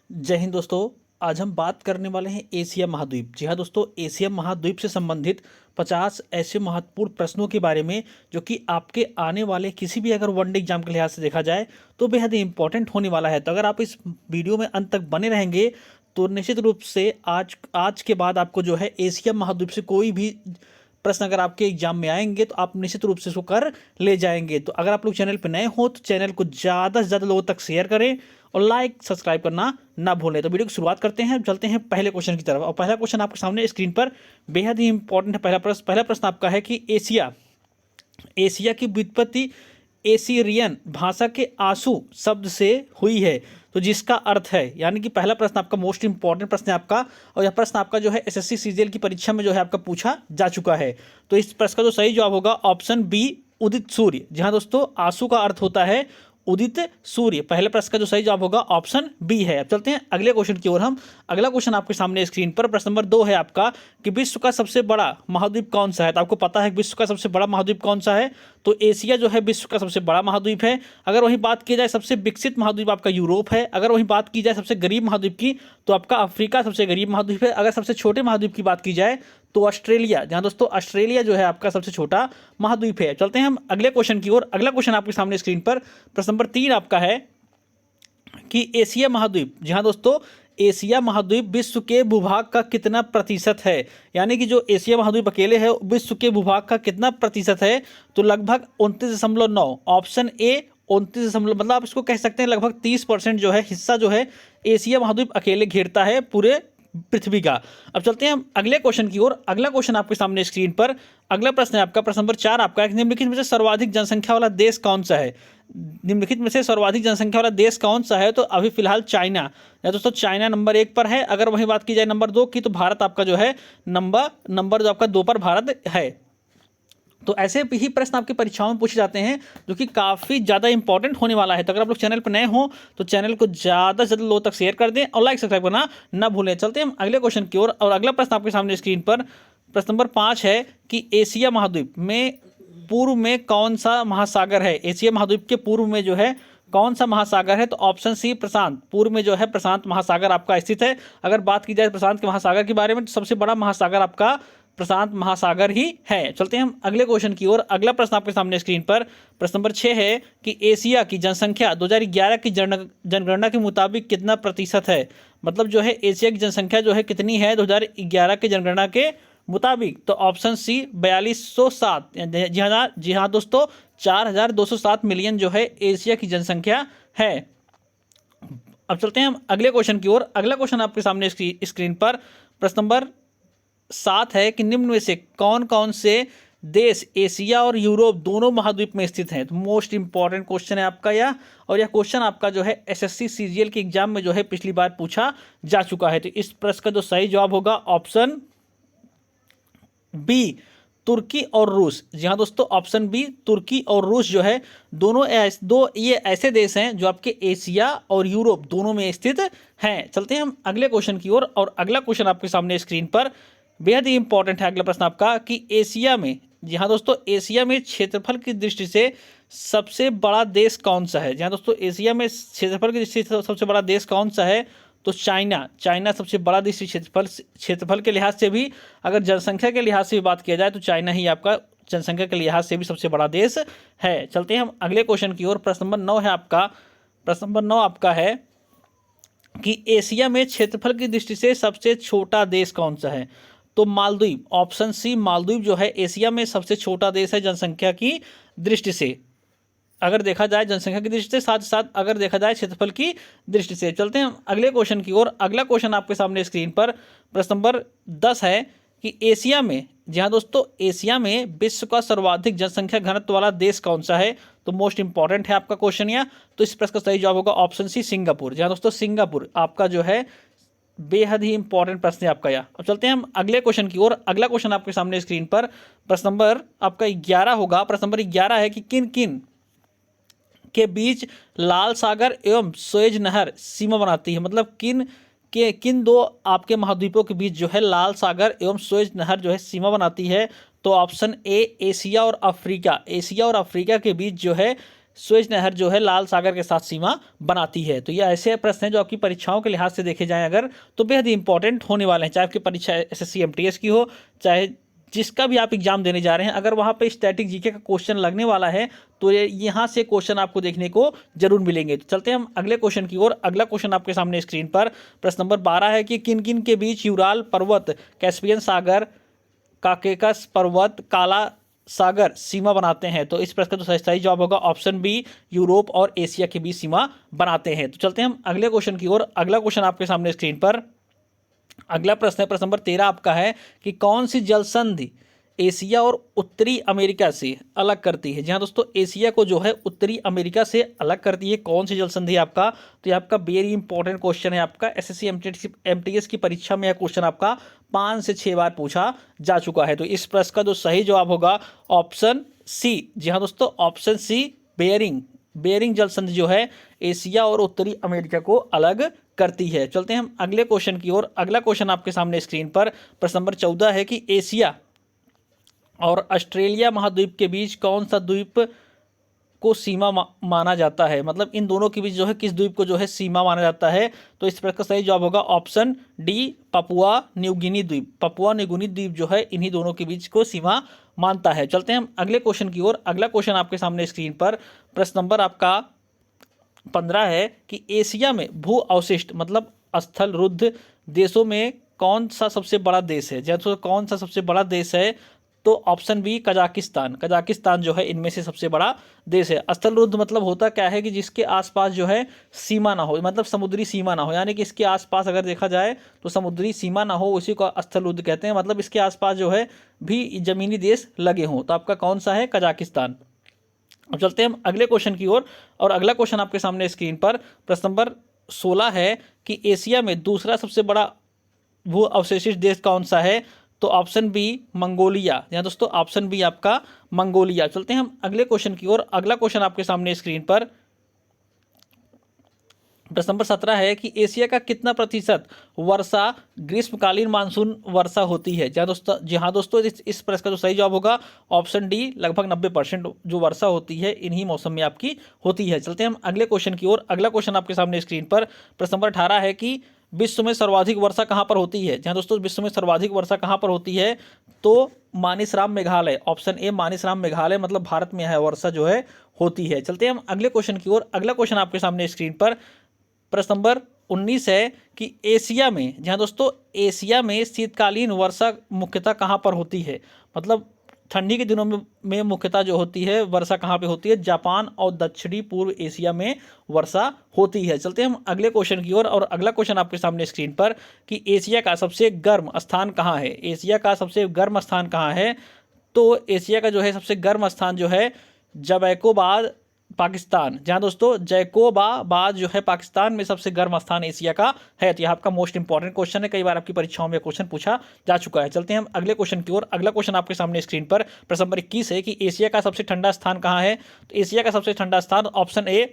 जय हिंद दोस्तों। आज हम बात करने वाले हैं एशिया महाद्वीप। जी हाँ दोस्तों, एशिया महाद्वीप से संबंधित 50 ऐसे महत्वपूर्ण प्रश्नों के बारे में जो कि आपके आने वाले किसी भी अगर वनडे एग्जाम के लिहाज से देखा जाए तो बेहद ही इंपॉर्टेंट होने वाला है। तो अगर आप इस वीडियो में अंत तक बने रहेंगे तो निश्चित रूप से आज आज के बाद आपको जो है एशिया महाद्वीप से कोई भी प्रश्न अगर आपके एग्जाम में आएंगे तो आप निश्चित रूप से इसको कर ले जाएंगे। तो अगर आप लोग चैनल पर नए हो तो चैनल को ज़्यादा से ज़्यादा लोगों तक शेयर करें और लाइक सब्सक्राइब करना ना भूलें। तो वीडियो की शुरुआत करते हैं, चलते हैं पहले क्वेश्चन की तरफ। और पहला क्वेश्चन आपके सामने स्क्रीन पर बेहद ही इंपॉर्टेंट है। पहला प्रश्न आपका है कि एशिया की व्युत्पत्ति एसीरियन भाषा के आंसू शब्द से हुई है, तो जिसका अर्थ है, यानी कि पहला प्रश्न आपका मोस्ट इंपॉर्टेंट प्रश्न है आपका। और यह प्रश्न आपका जो है एसएससी सीजीएल की परीक्षा में जो है आपका पूछा जा चुका है। तो इस प्रश्न का जो सही जवाब होगा ऑप्शन बी, उदित सूर्य। जी हाँ दोस्तों, आंसू का अर्थ होता है उदित सूर्य। पहले प्रश्न का जो सही जवाब होगा ऑप्शन बी है। अब चलते हैं अगले क्वेश्चन की ओर। हम अगला क्वेश्चन आपके सामने स्क्रीन पर प्रश्न नंबर 2 है आपका कि विश्व का सबसे बड़ा महाद्वीप कौन सा है। तो आपको पता है विश्व का सबसे बड़ा महाद्वीप कौन सा है, तो एशिया जो है विश्व का सबसे बड़ा महाद्वीप है। अगर वही बात की जाए सबसे विकसित महाद्वीप आपका यूरोप है। अगर वही बात की जाए सबसे गरीब महाद्वीप की तो आपका अफ्रीका सबसे गरीब महाद्वीप है। अगर सबसे छोटे महाद्वीप की बात की जाए तो ऑस्ट्रेलिया, जहां दोस्तों ऑस्ट्रेलिया जो है आपका सबसे छोटा महाद्वीप है। चलते हैं हम अगले क्वेश्चन की ओर। अगला क्वेश्चन आपके सामने स्क्रीन पर प्रश्न नंबर 3 आपका है कि एशिया महाद्वीप, जहां दोस्तों एशिया महाद्वीप विश्व के भूभाग का कितना प्रतिशत है, यानी कि जो एशिया महाद्वीप अकेले है विश्व के भूभाग का कितना प्रतिशत है, तो लगभग 29.9। ऑप्शन ए 29, मतलब आप इसको कह सकते हैं लगभग 30% जो है हिस्सा जो है एशिया महाद्वीप अकेले घेरता है पूरे पृथ्वी का। अब चलते हैं हम अगले क्वेश्चन की ओर। अगला क्वेश्चन आपके सामने स्क्रीन पर अगला प्रश्न है आपका प्रश्न नंबर 4 आपका, निम्नलिखित में से सर्वाधिक जनसंख्या वाला देश कौन सा है। निम्नलिखित में से सर्वाधिक जनसंख्या वाला देश कौन सा है, तो अभी फिलहाल चाइना, या दोस्तों चाइना नंबर 1 पर है। अगर वही बात की जाए नंबर 2 की तो भारत आपका जो है नंबर जो आपका 2 पर भारत है। तो ऐसे ही प्रश्न आपकी परीक्षाओं में पूछे जाते हैं जो कि काफ़ी ज़्यादा इंपॉर्टेंट होने वाला है। तो अगर आप लोग चैनल पर नए हो तो चैनल को ज़्यादा से ज़्यादा लोगों तक शेयर कर दें और लाइक सब्सक्राइब करना ना भूलें। चलते हैं हम अगले क्वेश्चन की ओर। और अगला प्रश्न आपके सामने स्क्रीन पर प्रश्न नंबर 5 है कि एशिया महाद्वीप में पूर्व में कौन सा महासागर है। एशिया महाद्वीप के पूर्व में जो है कौन सा महासागर है, तो ऑप्शन सी प्रशांत। पूर्व में जो है प्रशांत महासागर आपका स्थित है। अगर बात की जाए प्रशांत के महासागर के बारे में तो सबसे बड़ा महासागर आपका प्रशांत महासागर ही है। चलते हैं हम अगले क्वेश्चन की ओर। अगला प्रश्न आपके सामने स्क्रीन पर प्रश्न नंबर 6 है कि एशिया की जनसंख्या 2011 की जनगणना के मुताबिक कितना प्रतिशत है, मतलब जो है एशिया की जनसंख्या जो है कितनी है 2011 की जनगणना के मुताबिक, तो ऑप्शन सी 4207। जी हाँ दोस्तों, 4207 मिलियन जो है एशिया की जनसंख्या है। अब चलते हैं हम अगले क्वेश्चन की ओर। अगला क्वेश्चन आपके सामने स्क्रीन पर प्रश्न नंबर 7 है कि निम्न में से कौन कौन से देश एशिया और यूरोप दोनों महाद्वीप में स्थित हैं। तो मोस्ट इंपॉर्टेंट क्वेश्चन है आपका यह, और यह क्वेश्चन आपका जो है एसएससी सीजीएल के एग्जाम में जो है पिछली बार पूछा जा चुका है। तो इस प्रश्न का जो सही जवाब होगा ऑप्शन बी, तुर्की और रूस। जी हाँ दोस्तों, ऑप्शन बी तुर्की और रूस जो है दोनों ये ऐसे देश हैं जो आपके एशिया और यूरोप दोनों में स्थित हैं। चलते हैं हम अगले क्वेश्चन की ओर। और अगला क्वेश्चन आपके सामने स्क्रीन पर बेहद ही इंपॉर्टेंट है। अगला प्रश्न आपका कि एशिया में, जी हाँ दोस्तों, एशिया में क्षेत्रफल की दृष्टि से सबसे बड़ा देश कौन सा है। जी हाँ दोस्तों, एशिया में क्षेत्रफल की दृष्टि से सबसे बड़ा देश कौन सा है, तो चाइना सबसे बड़ा देश क्षेत्रफल के लिहाज से भी, अगर जनसंख्या के लिहाज से भी बात किया जाए तो चाइना ही आपका जनसंख्या के लिहाज से भी सबसे बड़ा देश है। चलते हैं हम अगले क्वेश्चन की ओर। प्रश्न नंबर 9 है आपका, प्रश्न नंबर 9 आपका है कि एशिया में क्षेत्रफल की दृष्टि से सबसे छोटा देश कौन सा है, तो मालदीव। ऑप्शन सी मालदीव जो है एशिया में सबसे छोटा देश है जनसंख्या की दृष्टि से, अगर देखा जाए जनसंख्या की दृष्टि से, साथ साथ अगर देखा जाए क्षेत्रफल की दृष्टि से। चलते हैं हम अगले क्वेश्चन की ओर। अगला क्वेश्चन आपके सामने स्क्रीन पर प्रश्न नंबर 10 है कि एशिया में, जी हाँ दोस्तों, एशिया में विश्व का सर्वाधिक जनसंख्या घनत्व वाला देश कौन सा है, तो मोस्ट इंपॉर्टेंट है आपका क्वेश्चन यह। तो इस प्रश्न का सही जवाब होगा ऑप्शन सी सिंगापुर। जी हाँ दोस्तों, सिंगापुर आपका जो है बेहद ही इंपॉर्टेंट प्रश्न है आपका यह। अब चलते हैं हम अगले क्वेश्चन की ओर। अगला क्वेश्चन आपके सामने स्क्रीन पर प्रश्न नंबर आपका 11 होगा। प्रश्न नंबर 11 है कि किन किन के बीच लाल सागर एवं सुएज नहर सीमा बनाती है, मतलब किन दो आपके महाद्वीपों के बीच जो है लाल सागर एवं सुएज नहर जो है सीमा बनाती है, तो ऑप्शन ए एशिया और अफ्रीका। एशिया और अफ्रीका के बीच जो है सुएज नहर जो है लाल सागर के साथ सीमा बनाती है। तो ये ऐसे प्रश्न हैं जो आपकी परीक्षाओं के लिहाज से देखे जाएं अगर, तो बेहद ही इंपॉर्टेंट होने वाले हैं, चाहे आपकी परीक्षा एसएससी एमटीएस की हो, चाहे जिसका भी आप एग्जाम देने जा रहे हैं। अगर वहाँ पे स्टैटिक जीके का क्वेश्चन लगने वाला है तो यहाँ से क्वेश्चन आपको देखने को जरूर मिलेंगे। तो चलते हैं हम अगले क्वेश्चन की ओर। अगला क्वेश्चन आपके सामने स्क्रीन पर प्रश्न नंबर 12 है कि किन किन के बीच यूराल पर्वत, कैस्पियन सागर, काकेकस पर्वत, काला सागर सीमा बनाते हैं। तो इस प्रश्न का तो सही जवाब होगा ऑप्शन बी, यूरोप और एशिया के बीच सीमा बनाते हैं। तो चलते हैं हम अगले क्वेश्चन की ओर। अगला क्वेश्चन आपके सामने स्क्रीन पर अगला प्रश्न है, प्रश्न नंबर 13 आपका है कि कौन सी जल संधि एशिया और उत्तरी अमेरिका से अलग करती है। जी हाँ दोस्तों, एशिया को जो है उत्तरी अमेरिका से अलग करती है। कौन सी जल संधि आपका, तो ये आपका वेरी इंपॉर्टेंट क्वेश्चन है। आपका एसएससी एमटीएस की परीक्षा में यह क्वेश्चन आपका 5 से 6 बार पूछा जा चुका है। तो इस प्रश्न का जो सही जवाब होगा ऑप्शन सी। जी हाँ दोस्तों, ऑप्शन सी, बेयरिंग जल संधि जो है एशिया और उत्तरी अमेरिका को अलग करती है। चलते हैं हम अगले क्वेश्चन की ओर। अगला क्वेश्चन आपके सामने स्क्रीन पर प्रश्न नंबर 14 है कि एशिया और ऑस्ट्रेलिया महाद्वीप के बीच कौन सा द्वीप को सीमा माना जाता है। मतलब इन दोनों के बीच जो है किस द्वीप को जो है सीमा माना जाता है। तो इस प्रश्न का सही जवाब होगा ऑप्शन डी, पपुआ न्यूगिनी द्वीप। पपुआ न्यूगिनी द्वीप जो है इन्हीं दोनों के बीच को सीमा मानता है। चलते हैं हम अगले क्वेश्चन की ओर। अगला क्वेश्चन आपके सामने स्क्रीन पर प्रश्न नंबर आपका 15 है कि एशिया में भू अवशिष्ट मतलब स्थल रुद्ध देशों में कौन सा सबसे बड़ा देश है। जैसे कौन सा सबसे बड़ा देश है, तो ऑप्शन बी, कजाकिस्तान जो है इनमें से सबसे बड़ा देश है। स्थल रुद्ध मतलब होता क्या है कि जिसके आसपास जो है सीमा ना हो, मतलब समुद्री सीमा ना हो, यानी कि इसके आसपास अगर देखा जाए तो समुद्री सीमा ना हो, उसी को स्थल रुद्ध कहते हैं। मतलब इसके आसपास जो है भी जमीनी देश लगे हों। तो आपका कौन सा है, कजाकिस्तान। अब चलते हैं हम अगले क्वेश्चन की ओर। और अगला क्वेश्चन आपके सामने स्क्रीन पर प्रश्न नंबर 16 है कि एशिया में दूसरा सबसे बड़ा भू अवशेषित देश कौन सा है। तो ऑप्शन बी, मंगोलिया। यहाँ दोस्तों ऑप्शन बी आपका मंगोलिया। चलते हैं हम अगले क्वेश्चन की ओर। अगला क्वेश्चन आपके सामने स्क्रीन पर प्रश्न नंबर 17 है कि एशिया का कितना प्रतिशत वर्षा ग्रीष्मकालीन मानसून वर्षा होती है। जी हाँ दोस्तों, इस प्रश्न का जो सही जवाब होगा ऑप्शन डी, लगभग 90% जो वर्षा होती है इन्हीं मौसम में आपकी होती है। चलते हैं हम अगले क्वेश्चन की ओर। अगला क्वेश्चन आपके सामने स्क्रीन पर प्रश्न नंबर 18 है कि विश्व में सर्वाधिक वर्षा कहाँ पर होती है। जहाँ दोस्तों विश्व में सर्वाधिक वर्षा कहाँ पर होती है, तो मानिसराम मेघालय। ऑप्शन ए, मानिसराम मेघालय, मतलब भारत में यह वर्षा जो है होती है। चलते हैं हम अगले क्वेश्चन की ओर। अगला क्वेश्चन आपके सामने स्क्रीन पर प्रश्न नंबर 19 है कि एशिया में, जहाँ दोस्तों एशिया में शीतकालीन वर्षा मुख्यतः कहाँ पर होती है। मतलब ठंडी के दिनों में मुख्यतः जो होती है वर्षा कहाँ पे होती है, जापान और दक्षिणी पूर्व एशिया में वर्षा होती है। चलते हैं हम अगले क्वेश्चन की ओर। और अगला क्वेश्चन आपके सामने स्क्रीन पर कि एशिया का सबसे गर्म स्थान कहाँ है। एशिया का सबसे गर्म स्थान कहाँ है, तो एशिया का जो है सबसे गर्म स्थान जो है जैकोबाद, पाकिस्तान। जहाँ दोस्तों जैकोबाबाद जो है पाकिस्तान में सबसे गर्म स्थान एशिया का है। तो यह आपका मोस्ट इंपॉर्टेंट क्वेश्चन है, कई बार आपकी परीक्षाओं में क्वेश्चन पूछा जा चुका है। चलते हैं हम अगले क्वेश्चन की ओर। अगला क्वेश्चन आपके सामने स्क्रीन पर प्रश्न नंबर 21 है कि एशिया का सबसे ठंडा स्थान कहाँ है। तो एशिया का सबसे ठंडा स्थान ऑप्शन ए,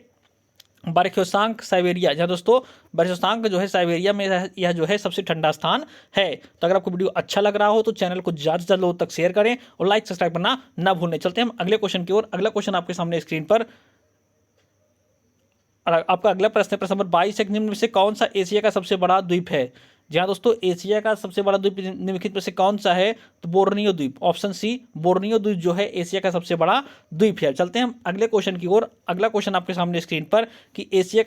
बरख्योसांग साइबेरिया। जहाँ दोस्तों बरख्योसांग जो है साइबेरिया में यह जो है सबसे ठंडा स्थान है। तो अगर आपको वीडियो अच्छा लग रहा हो तो चैनल को ज़्यादा से ज़्यादा लोगों तक शेयर करें और लाइक सब्सक्राइब करना ना भूलें। चलते हैं हम अगले क्वेश्चन की ओर। अगला क्वेश्चन आपके सामने स्क्रीन पर आपका अगला प्रश्न है प्रश्न नंबर 22 है, निम्न में से कौन सा एशिया का सबसे बड़ा द्वीप है। जहाँ दोस्तों एशिया का सबसे बड़ा द्वीप निम्नलिखित में से कौन सा है, तो बोर्नियो द्वीप। ऑप्शन सी, बोर्नियो द्वीप जो है एशिया का सबसे बड़ा द्वीप है। चलते हैं हम अगले क्वेश्चन की ओर। अगला क्वेश्चन आपके सामने स्क्रीन पर कि एशिया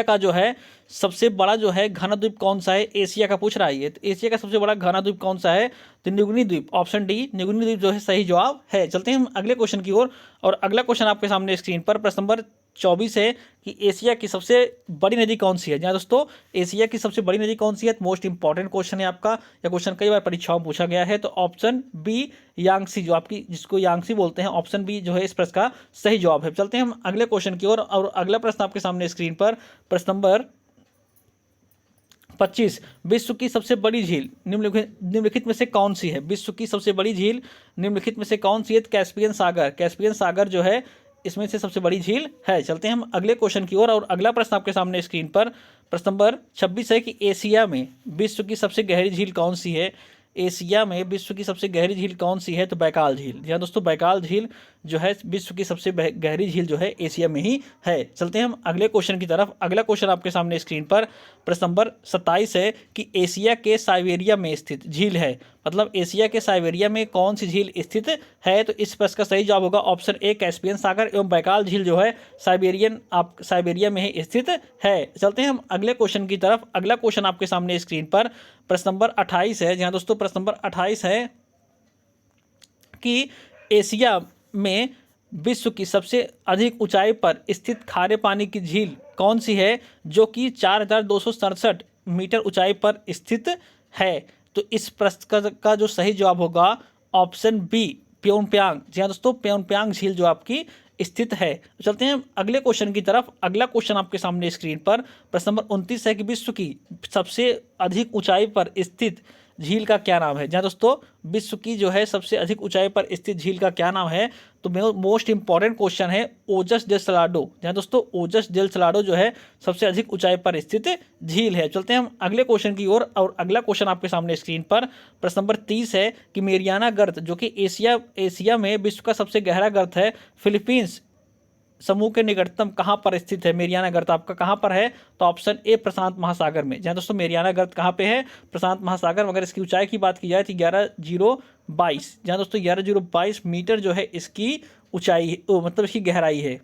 का जो है सबसे बड़ा जो है घना द्वीप कौन सा है, एशिया का पूछ रहा है ये। तो एशिया का सबसे बड़ा घना द्वीप कौन सा है, तो न्यूगिनी द्वीप। ऑप्शन डी, न्यूगिनी द्वीप जो है सही जवाब है। चलते हैं हम अगले क्वेश्चन की ओर। और अगला क्वेश्चन आपके सामने स्क्रीन पर प्रश्न नंबर 24 है कि एशिया की सबसे बड़ी नदी कौन सी है। जहाँ दोस्तों एशिया की सबसे बड़ी नदी कौन सी है, मोस्ट इंपॉर्टेंट क्वेश्चन है आपका। यह क्वेश्चन कई बार परीक्षाओं में पूछा गया है। तो ऑप्शन बी, यांगसी, जो आपकी जिसको यांगसी बोलते हैं, ऑप्शन बी जो है इस प्रश्न का सही जवाब है। चलते हैं हम अगले क्वेश्चन की ओर। और अगला प्रश्न आपके सामने स्क्रीन पर प्रश्न नंबर 25, विश्व की सबसे बड़ी झील निम्नलिखित में से कौन सी है। विश्व की सबसे बड़ी झील निम्नलिखित में से कौन सी है, कैस्पियन सागर। कैस्पियन सागर जो है इसमें से सबसे बड़ी झील है। चलते हैं हम अगले क्वेश्चन की ओर। और अगला प्रश्न आपके सामने स्क्रीन पर प्रश्न नंबर 26 है कि एशिया में विश्व की सबसे गहरी झील कौन सी है। एशिया में विश्व की सबसे गहरी झील कौन सी है, तो बैकाल झील। जी हाँ दोस्तों, बैकाल झील जो है विश्व की सबसे गहरी झील जो है एशिया में ही है। चलते हैं हम अगले क्वेश्चन की तरफ। अगला क्वेश्चन आपके सामने स्क्रीन पर प्रश्न नंबर 27 है कि एशिया के साइबेरिया में स्थित झील है, मतलब एशिया के साइबेरिया में कौन सी झील स्थित है? तो इस प्रश्न का सही जवाब होगा ऑप्शन ए कैस्पियन सागर एवं बैकाल झील जो है साइबेरिया में ही स्थित है। चलते हैं हम अगले क्वेश्चन की तरफ। अगला क्वेश्चन आपके सामने स्क्रीन पर प्रश्न नंबर 28 है। जहां दोस्तों प्रश्न नंबर 28 है कि एशिया में विश्व की सबसे अधिक ऊंचाई पर स्थित खारे पानी की झील कौन सी है, जो कि 4267 मीटर ऊंचाई पर स्थित है? तो इस प्रश्न का जो सही जवाब होगा ऑप्शन बी प्योंगयांग। जी हाँ दोस्तों, प्योंगयांग झील जो आपकी स्थित है। चलते हैं अगले क्वेश्चन की तरफ। अगला क्वेश्चन आपके सामने स्क्रीन पर प्रश्न नंबर 29 है कि विश्व की सबसे अधिक ऊंचाई पर स्थित झील का क्या नाम है? जहाँ दोस्तों विश्व की जो है सबसे अधिक ऊंचाई पर स्थित झील का क्या नाम है? तो मोस्ट इंपॉर्टेंट क्वेश्चन है ओजस डेल सलाडो। जहाँ दोस्तों ओजस डेल सलाडो जो है सबसे अधिक ऊंचाई पर स्थित झील है। चलते हैं हम अगले क्वेश्चन की ओर। और अगला क्वेश्चन आपके सामने स्क्रीन पर प्रश्न नंबर 30 है कि मेरियाना गर्त जो कि एशिया में विश्व का सबसे गहरा गर्त है, फिलीपींस समूह के निकटतम कहाँ पर स्थित है? मेरियाना गर्त आपका कहाँ पर है? तो ऑप्शन ए प्रशांत महासागर में। जहाँ दोस्तों मेरियाना गर्त कहाँ पे है? प्रशांत महासागर। अगर इसकी ऊंचाई की बात की जाए तो 11,022, जहाँ दोस्तों 11,022 मीटर जो है इसकी ऊंचाई मतलब इसकी गहराई है।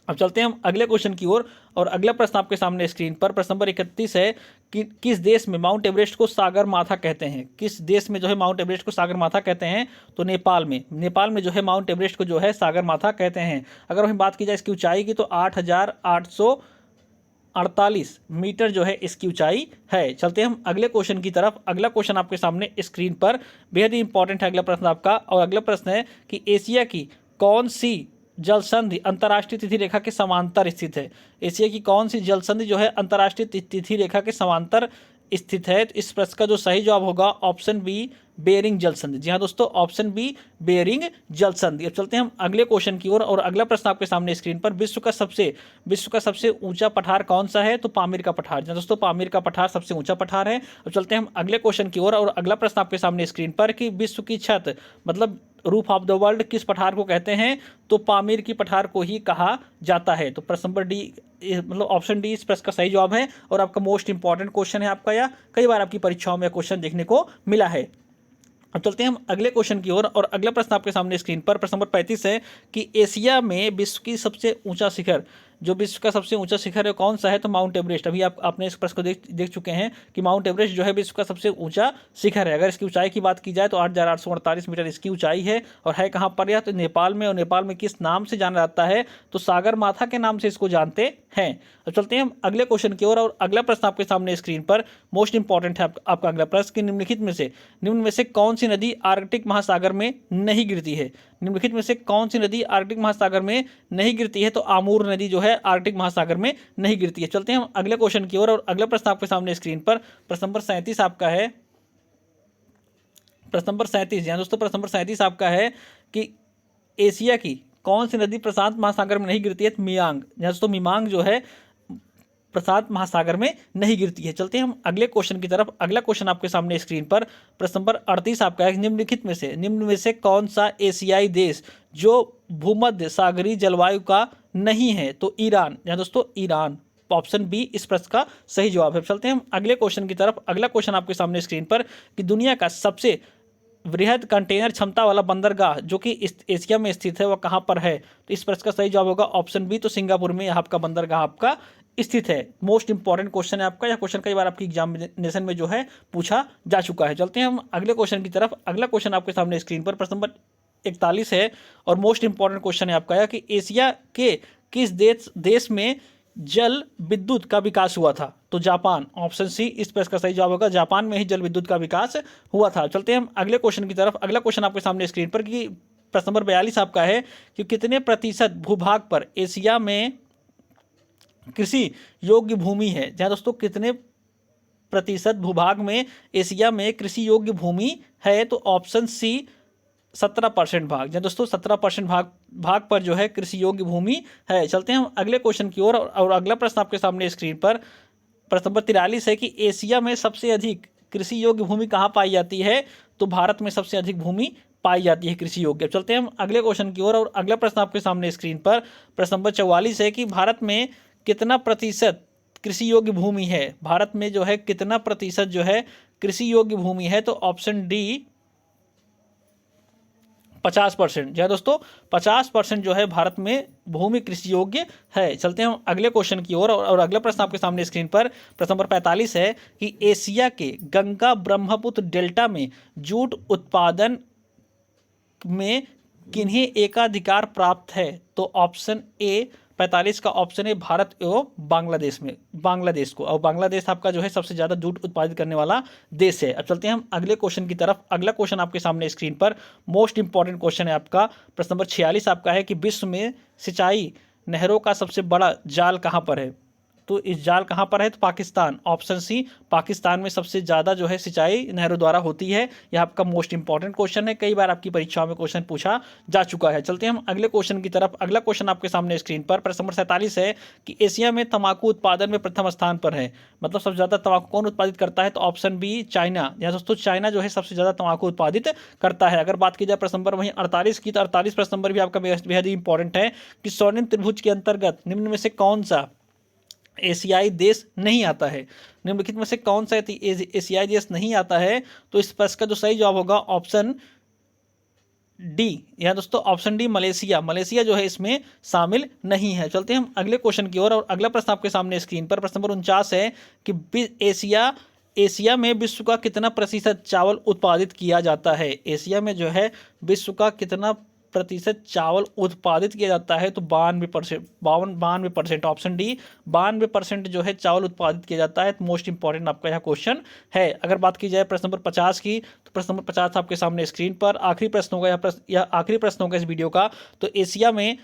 अब चलते हैं हम अगले क्वेश्चन की ओर। और अगला प्रश्न आपके सामने स्क्रीन पर प्रश्न नंबर 31 है कि किस देश में माउंट एवरेस्ट को सागर माथा कहते हैं? किस देश में जो है माउंट एवरेस्ट को सागर माथा कहते हैं? तो नेपाल में। नेपाल में जो है माउंट एवरेस्ट को जो है सागर माथा कहते हैं। अगर हम बात की जाए इसकी ऊंचाई की तो 8,848 मीटर जो है इसकी ऊंचाई है। चलते हैं हम अगले क्वेश्चन की तरफ। अगला क्वेश्चन आपके सामने स्क्रीन पर बेहद ही इंपॉर्टेंट है अगला प्रश्न आपका। और अगला प्रश्न है कि एशिया की कौन सी जल संधि अंतर्राष्ट्रीय तिथि रेखा के समांतर स्थित है? एशिया की कौन सी जल संधि जो है अंतर्राष्ट्रीय तिथि रेखा के समांतर स्थित है? तो इस प्रश्न का जो सही जवाब होगा ऑप्शन बी बेरिंग जल संधि। जी हाँ दोस्तों, ऑप्शन बी बेरिंग जल संधि। अब चलते हैं हम अगले क्वेश्चन की ओर। और अगला प्रश्न आपके सामने स्क्रीन पर विश्व का सबसे ऊंचा पठार कौन सा है? तो पामीर का पठार। जी दोस्तों, पामीर का पठार सबसे ऊंचा पठार है। अब चलते हैं हम अगले क्वेश्चन की ओर। और अगला प्रश्न आपके सामने स्क्रीन पर कि विश्व की छत मतलब रूफ ऑफ द वर्ल्ड किस पठार को कहते हैं? तो पामीर की पठार को ही कहा जाता है। तो प्रश्न नंबर डी मतलब ऑप्शन डी इस प्रश्न का सही जवाब है। और आपका मोस्ट इंपॉर्टेंट क्वेश्चन है आपका, या कई बार आपकी परीक्षाओं में क्वेश्चन देखने को मिला है। अब चलते हैं हम अगले क्वेश्चन की ओर। और अगला प्रश्न आपके सामने स्क्रीन पर प्रश्न नंबर 35 है कि एशिया में विश्व की सबसे ऊंचा शिखर जो विश्व का सबसे ऊंचा शिखर है कौन सा है? तो माउंट एवरेस्ट। अभी आपने इस प्रश्न को देख चुके हैं कि माउंट एवरेस्ट जो है विश्व का सबसे ऊंचा शिखर है। अगर इसकी ऊंचाई की बात की जाए तो 8,848 मीटर इसकी ऊंचाई है। और है कहाँ पर? यह तो नेपाल में। और नेपाल में किस नाम से जाना जाता है? तो सागर माथा के नाम से इसको जानते हैं। अब चलते हैं हम अगले क्वेश्चन की ओर। और अगला प्रश्न आपके सामने स्क्रीन पर मोस्ट इंपॉर्टेंट है आपका अगला प्रश्न कि निम्न में से कौन सी नदी आर्कटिक महासागर में नहीं गिरती है? निम्नलिखित में से कौन सी नदी आर्कटिक महासागर में नहीं गिरती है? तो आमूर नदी जो है आर्कटिक महासागर में नहीं गिरती है। चलते हैं हम अगले क्वेश्चन की ओर। और अगला प्रश्न आपके सामने स्क्रीन पर प्रश्न नंबर 37 आपका है। प्रश्न नंबर 37 दोस्तों, प्रश्न नंबर 37 आपका है कि एशिया की कौन सी नदी प्रशांत महासागर में नहीं गिरती है? तो मियांग। दोस्तों मियांग जो है प्रशांत महासागर में नहीं गिरती है। चलते हैं हम अगले क्वेश्चन की तरफ। अगला क्वेश्चन आपके सामने स्क्रीन पर प्रश्न नंबर 38 आपका है। निम्न में से कौन सा एशियाई देश जो भूमध्य सागरीय जलवायु का नहीं है? तो ईरान। जहाँ दोस्तों ईरान, ऑप्शन बी इस प्रश्न का सही जवाब है। चलते हैं हम अगले क्वेश्चन की तरफ। अगला क्वेश्चन आपके सामने स्क्रीन पर कि दुनिया का सबसे वृहद कंटेनर क्षमता वाला बंदरगाह जो कि एशिया में स्थित है वह कहाँ पर है? तो इस प्रश्न का सही जवाब होगा ऑप्शन बी, तो सिंगापुर में आपका बंदरगाह आपका स्थित है। मोस्ट इंपॉर्टेंट क्वेश्चन है आपका। यह क्वेश्चन कई बार आपकी एग्जामिनेशन में जो है पूछा जा चुका है। चलते हैं हम अगले क्वेश्चन की तरफ। अगला क्वेश्चन आपके सामने स्क्रीन पर प्रश्न नंबर 41 है। और मोस्ट इंपॉर्टेंट क्वेश्चन है आपका कि एशिया के किस देश में जल विद्युत का विकास हुआ था? तो जापान। ऑप्शन सी इस प्रश्न का सही जवाब होगा, जापान में ही जल विद्युत का विकास हुआ था। चलते हैं हम अगले क्वेश्चन की तरफ। अगला क्वेश्चन आपके सामने स्क्रीन पर कि प्रश्न नंबर 42 आपका है कि कितने प्रतिशत भूभाग पर एशिया में कृषि योग्य भूमि है? जहाँ दोस्तों कितने प्रतिशत भूभाग में एशिया में कृषि योग्य भूमि है? तो ऑप्शन सी 17% भाग। जहाँ दोस्तों 17% भाग पर जो है कृषि योग्य भूमि है। चलते हैं हम अगले क्वेश्चन की ओर। और अगला प्रश्न आपके सामने स्क्रीन पर प्रश्न नंबर 43 है कि एशिया में सबसे अधिक कृषि योग्य भूमि कहाँ पाई जाती है? तो भारत में सबसे अधिक भूमि पाई जाती है कृषि योग्य। चलते हैं हम अगले क्वेश्चन की ओर, और अगला प्रश्न आपके सामने स्क्रीन पर प्रश्न नंबर 44 है कि भारत में कितना प्रतिशत कृषि योग्य भूमि है। भारत में जो है कितना प्रतिशत जो है कृषि योग्य भूमि है, तो ऑप्शन डी 50%। जी हाँ दोस्तों, 50% जो है भारत में भूमि कृषि योग्य है। चलते हैं हम अगले क्वेश्चन की ओर, और अगला प्रश्न आपके सामने स्क्रीन पर प्रश्न नंबर 45 है कि एशिया के गंगा ब्रह्मपुत्र डेल्टा में जूट उत्पादन में किन्हें एकाधिकार प्राप्त है, तो ऑप्शन ए 45 का ऑप्शन है भारत एवं बांग्लादेश में, बांग्लादेश को, और बांग्लादेश आपका जो है सबसे ज़्यादा जूट उत्पादित करने वाला देश है। अब चलते हैं हम अगले क्वेश्चन की तरफ। अगला क्वेश्चन आपके सामने स्क्रीन पर मोस्ट इंपॉर्टेंट क्वेश्चन है आपका, प्रश्न नंबर 46 आपका है कि विश्व में सिंचाई नहरों का सबसे बड़ा जाल कहाँ पर है, तो इस जाल कहाँ पर है, तो पाकिस्तान, ऑप्शन सी पाकिस्तान में सबसे ज़्यादा जो है सिंचाई नहरों द्वारा होती है। यह आपका मोस्ट इंपॉर्टेंट क्वेश्चन है, कई बार आपकी परीक्षाओं में क्वेश्चन पूछा जा चुका है। चलते हैं हम अगले क्वेश्चन की तरफ। अगला क्वेश्चन आपके सामने स्क्रीन पर प्रश्न नंबर 47 है कि एशिया में तंबाकू उत्पादन में प्रथम स्थान पर है, मतलब सबसे ज़्यादा तंबाकू कौन उत्पादित करता है, तो ऑप्शन बी चाइना। यहाँ दोस्तों चाइना जो है सबसे ज़्यादा तंबाकू उत्पादित करता है। अगर बात की जाए प्रश्न नंबर वहीं 48 की, तो 48 प्रश्न नंबर भी आपका बेहद ही इंपॉर्टेंट है कि स्वर्णिम त्रिभुज के अंतर्गत निम्न में से कौन सा एशियाई देश नहीं आता है, निम्नलिखित में से कौन सा एशियाई देश नहीं आता है, तो इस प्रश्न का जो सही जवाब होगा ऑप्शन डी। यहाँ दोस्तों ऑप्शन डी मलेशिया, मलेशिया जो है इसमें शामिल नहीं है। चलते हैं हम अगले क्वेश्चन की ओर, और अगला प्रश्न आपके सामने स्क्रीन पर प्रश्न नंबर 49 है कि एशिया में विश्व का कितना प्रतिशत चावल उत्पादित किया जाता है। एशिया में जो है विश्व का कितना प्रतिशत चावल उत्पादित किया जाता है, तो 92%, 92%, ऑप्शन डी 92% जो है चावल उत्पादित किया जाता है। तो मोस्ट इंपॉर्टेंट आपका यह क्वेश्चन है। अगर बात की जाए प्रश्न नंबर 50 की, तो प्रश्न नंबर 50 आपके सामने स्क्रीन पर आखिरी प्रश्न होगा, यह आखिरी प्रश्न होगा इस वीडियो का। तो एशिया में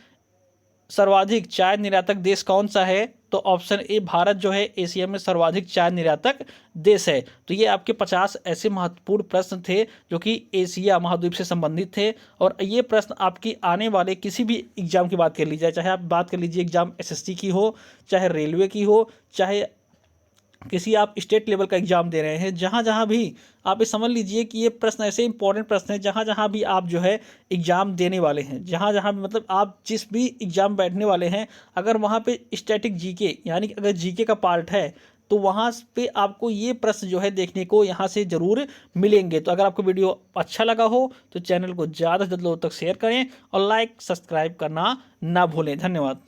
सर्वाधिक चाय निर्यातक देश कौन सा है, तो ऑप्शन ए भारत जो है एशिया में सर्वाधिक चाय निर्यातक देश है। तो ये आपके 50 ऐसे महत्वपूर्ण प्रश्न थे जो कि एशिया महाद्वीप से संबंधित थे, और ये प्रश्न आपकी आने वाले किसी भी एग्जाम की बात कर ली जाए, चाहे आप बात कर लीजिए एग्जाम एसएससी की हो, चाहे रेलवे की हो, चाहे किसी आप स्टेट लेवल का एग्जाम दे रहे हैं, जहाँ जहाँ भी आप ये समझ लीजिए कि ये प्रश्न ऐसे इंपॉर्टेंट प्रश्न हैं, जहाँ जहाँ भी आप जो है एग्जाम देने वाले हैं, जहाँ जहाँ भी मतलब आप जिस भी एग्जाम बैठने वाले हैं, अगर वहाँ पे स्टैटिक जीके यानी कि अगर जीके का पार्ट है, तो वहाँ पे आपको ये प्रश्न जो है देखने को यहाँ से ज़रूर मिलेंगे। तो अगर आपको वीडियो अच्छा लगा हो तो चैनल को ज़्यादा से ज़्यादा लोगों तक शेयर करें, और लाइक सब्सक्राइब करना ना भूलें। धन्यवाद।